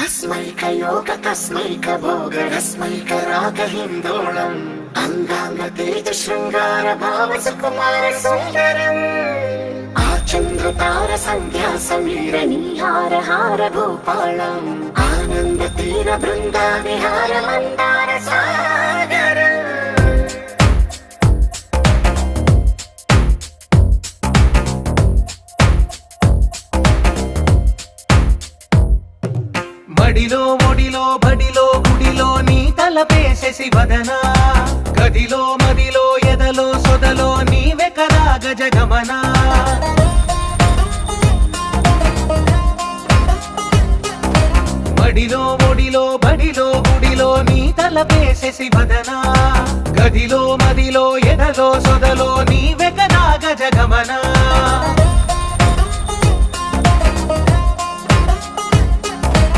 अस्मैकयोग तस्मैक भोग रस्मैक राग हिन्दोळम् अंगांग तेज शृंगार भाव सुकुमार सुंदरम् आचंद्र तार संध्या समीर निहार हार भूपालम् आनंद तीर बृंदा विहार मंदार सागर మడిలో ఒడిలో బడిలో గుడిలో నీ తలపేసేసి వదనా గదిలో మదిలో ఎదలో సొదలో నీవే కదా గజగమనా మడిలో ఒడిలో బడిలో గుడిలో నీ తలపేసేసి వదనా గదిలో మదిలో ఎదలో సొదలో నీవే కదా గజగమనా